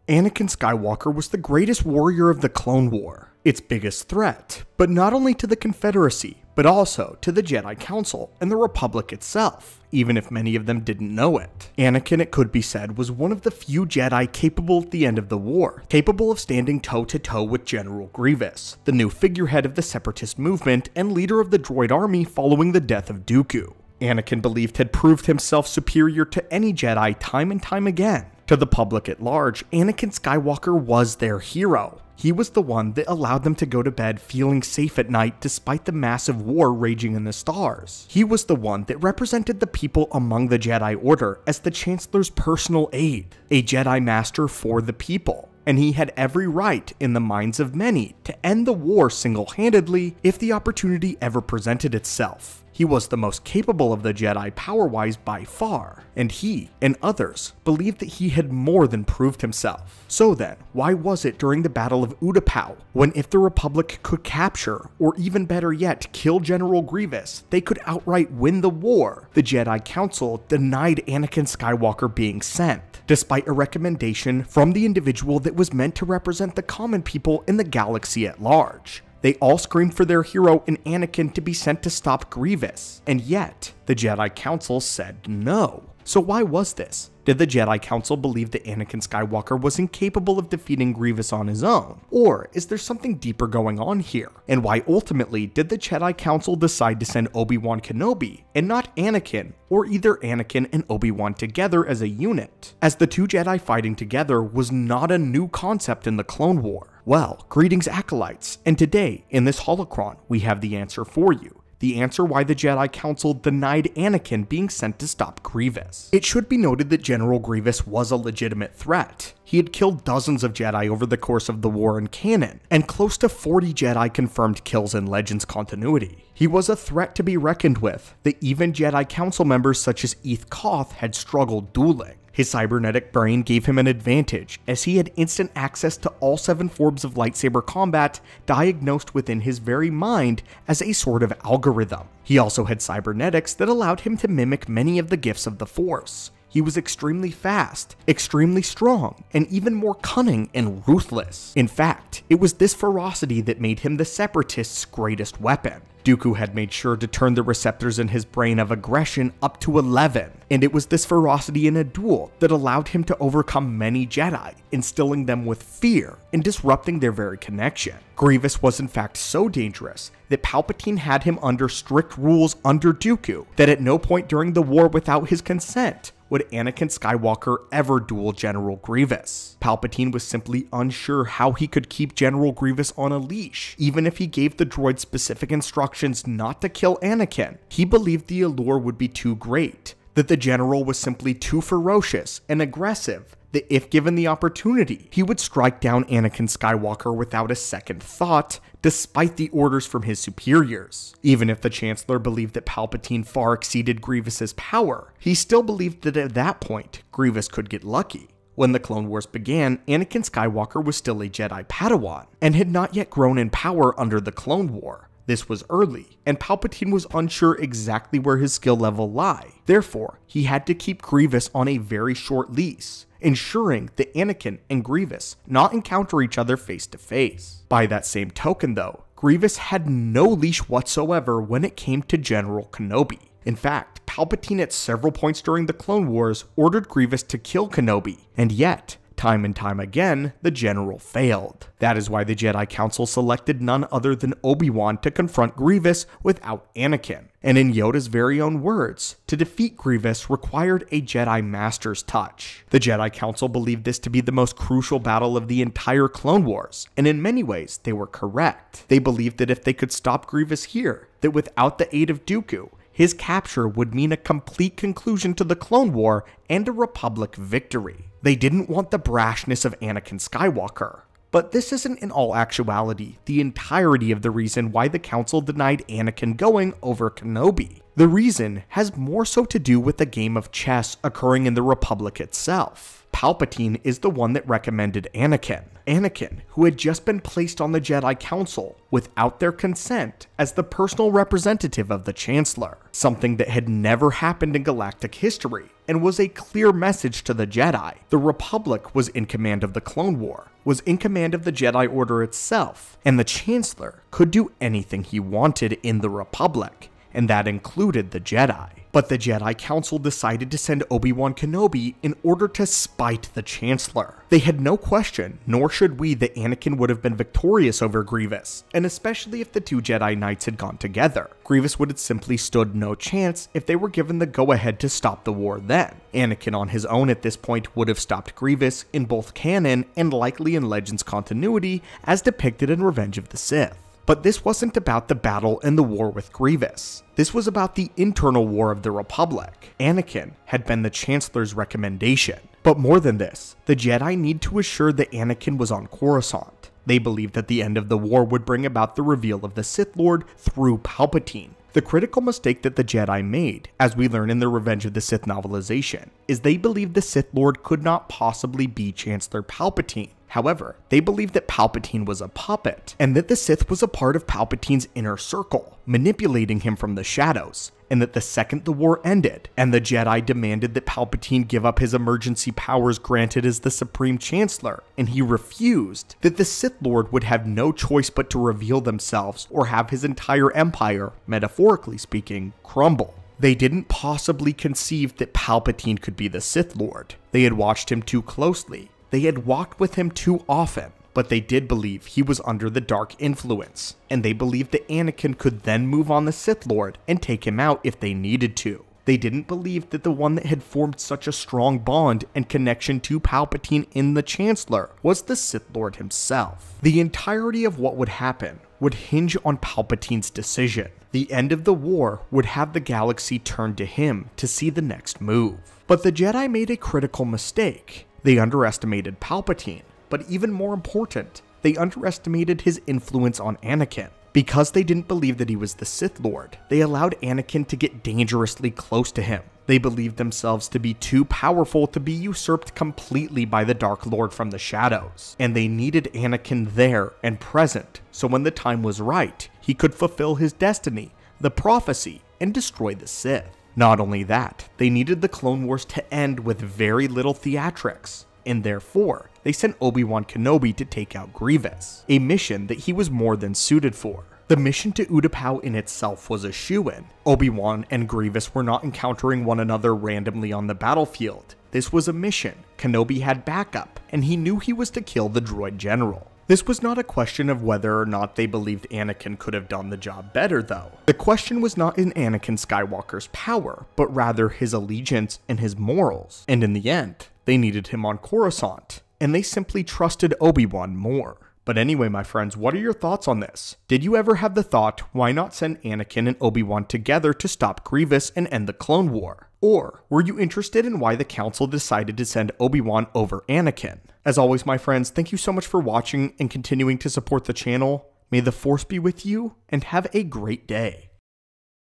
Anakin Skywalker was the greatest warrior of the Clone War, its biggest threat, but not only to the Confederacy, but also to the Jedi Council and the Republic itself, even if many of them didn't know it. Anakin, it could be said, was one of the few Jedi capable at the end of the war, capable of standing toe-to-toe with General Grievous, the new figurehead of the Separatist movement and leader of the droid army following the death of Dooku. Anakin believed had proved himself superior to any Jedi time and time again. To the public at large, Anakin Skywalker was their hero. He was the one that allowed them to go to bed feeling safe at night despite the massive war raging in the stars. He was the one that represented the people among the Jedi Order as the Chancellor's personal aide, a Jedi Master for the people. And he had every right, in the minds of many, to end the war single-handedly if the opportunity ever presented itself. He was the most capable of the Jedi power-wise by far, and he, and others, believed that he had more than proved himself. So then, why was it during the Battle of Utapau, when if the Republic could capture, or even better yet, kill General Grievous, they could outright win the war, the Jedi Council denied Anakin Skywalker being sent, despite a recommendation from the individual that was meant to represent the common people in the galaxy at large? They all screamed for their hero in Anakin to be sent to stop Grievous, and yet, the Jedi Council said no. So why was this? Did the Jedi Council believe that Anakin Skywalker was incapable of defeating Grievous on his own? Or is there something deeper going on here? And why ultimately did the Jedi Council decide to send Obi-Wan Kenobi, and not Anakin, or either Anakin and Obi-Wan together as a unit? As the two Jedi fighting together was not a new concept in the Clone War. Well, greetings Acolytes, and today, in this holocron, we have the answer for you. The answer why the Jedi Council denied Anakin being sent to stop Grievous. It should be noted that General Grievous was a legitimate threat. He had killed dozens of Jedi over the course of the war in canon, and close to 40 Jedi confirmed kills in Legends continuity. He was a threat to be reckoned with, that even Jedi Council members such as Eth Koth had struggled dueling. His cybernetic brain gave him an advantage, as he had instant access to all 7 forms of lightsaber combat diagnosed within his very mind as a sort of algorithm. He also had cybernetics that allowed him to mimic many of the gifts of the Force. He was extremely fast, extremely strong, and even more cunning and ruthless. In fact, it was this ferocity that made him the Separatists' greatest weapon. Dooku had made sure to turn the receptors in his brain of aggression up to 11, and it was this ferocity in a duel that allowed him to overcome many Jedi, instilling them with fear and disrupting their very connection. Grievous was in fact so dangerous that Palpatine had him under strict rules under Dooku that at no point during the war without his consent would Anakin Skywalker ever duel General Grievous. Palpatine was simply unsure how he could keep General Grievous on a leash, even if he gave the droid specific instructions not to kill Anakin. He believed the allure would be too great, that the general was simply too ferocious and aggressive, that if given the opportunity, he would strike down Anakin Skywalker without a second thought, despite the orders from his superiors. Even if the Chancellor believed that Palpatine far exceeded Grievous's power, he still believed that at that point, Grievous could get lucky. When the Clone Wars began, Anakin Skywalker was still a Jedi Padawan, and had not yet grown in power under the Clone War. This was early, and Palpatine was unsure exactly where his skill level lay. Therefore, he had to keep Grievous on a very short leash, ensuring that Anakin and Grievous not encounter each other face to face. By that same token though, Grievous had no leash whatsoever when it came to General Kenobi. In fact, Palpatine at several points during the Clone Wars ordered Grievous to kill Kenobi, and yet, time and time again, the general failed. That is why the Jedi Council selected none other than Obi-Wan to confront Grievous without Anakin. And in Yoda's very own words, to defeat Grievous required a Jedi Master's touch. The Jedi Council believed this to be the most crucial battle of the entire Clone Wars, and in many ways, they were correct. They believed that if they could stop Grievous here, that without the aid of Dooku, his capture would mean a complete conclusion to the Clone War and a Republic victory. They didn't want the brashness of Anakin Skywalker. But this isn't in all actuality the entirety of the reason why the Council denied Anakin going over Kenobi. The reason has more so to do with the game of chess occurring in the Republic itself. Palpatine is the one that recommended Anakin. Anakin, who had just been placed on the Jedi Council without their consent as the personal representative of the Chancellor, something that had never happened in galactic history and was a clear message to the Jedi. The Republic was in command of the Clone War, was in command of the Jedi Order itself, and the Chancellor could do anything he wanted in the Republic, and that included the Jedi. But the Jedi Council decided to send Obi-Wan Kenobi in order to spite the Chancellor. They had no question, nor should we, that Anakin would have been victorious over Grievous, and especially if the two Jedi Knights had gone together. Grievous would have simply stood no chance if they were given the go-ahead to stop the war then. Anakin on his own at this point would have stopped Grievous in both canon and likely in Legends continuity as depicted in Revenge of the Sith. But this wasn't about the battle and the war with Grievous. This was about the internal war of the Republic. Anakin had been the Chancellor's recommendation. But more than this, the Jedi need to assure that Anakin was on Coruscant. They believed that the end of the war would bring about the reveal of the Sith Lord through Palpatine. The critical mistake that the Jedi made, as we learn in the Revenge of the Sith novelization, is they believed the Sith Lord could not possibly be Chancellor Palpatine. However, they believed that Palpatine was a puppet, and that the Sith was a part of Palpatine's inner circle, manipulating him from the shadows, and that the second the war ended, and the Jedi demanded that Palpatine give up his emergency powers granted as the Supreme Chancellor, and he refused, that the Sith Lord would have no choice but to reveal themselves or have his entire empire, metaphorically speaking, crumble. They didn't possibly conceive that Palpatine could be the Sith Lord. They had watched him too closely. They had walked with him too often, but they did believe he was under the dark influence, and they believed that Anakin could then move on the Sith Lord and take him out if they needed to. They didn't believe that the one that had formed such a strong bond and connection to Palpatine in the Chancellor was the Sith Lord himself. The entirety of what would happen would hinge on Palpatine's decision. The end of the war would have the galaxy turn to him to see the next move. But the Jedi made a critical mistake. They underestimated Palpatine, but even more important, they underestimated his influence on Anakin. Because they didn't believe that he was the Sith Lord, they allowed Anakin to get dangerously close to him. They believed themselves to be too powerful to be usurped completely by the Dark Lord from the shadows, and they needed Anakin there and present, so when the time was right, he could fulfill his destiny, the prophecy, and destroy the Sith. Not only that, they needed the Clone Wars to end with very little theatrics, and therefore, they sent Obi-Wan Kenobi to take out Grievous, a mission that he was more than suited for. The mission to Utapau in itself was a shoo-in. Obi-Wan and Grievous were not encountering one another randomly on the battlefield. This was a mission. Kenobi had backup, and he knew he was to kill the droid general. This was not a question of whether or not they believed Anakin could have done the job better, though. The question was not in Anakin Skywalker's power, but rather his allegiance and his morals. And in the end, they needed him on Coruscant, and they simply trusted Obi-Wan more. But anyway, my friends, what are your thoughts on this? Did you ever have the thought, why not send Anakin and Obi-Wan together to stop Grievous and end the Clone War? Or were you interested in why the Council decided to send Obi-Wan over Anakin? As always, my friends, thank you so much for watching and continuing to support the channel. May the Force be with you, and have a great day.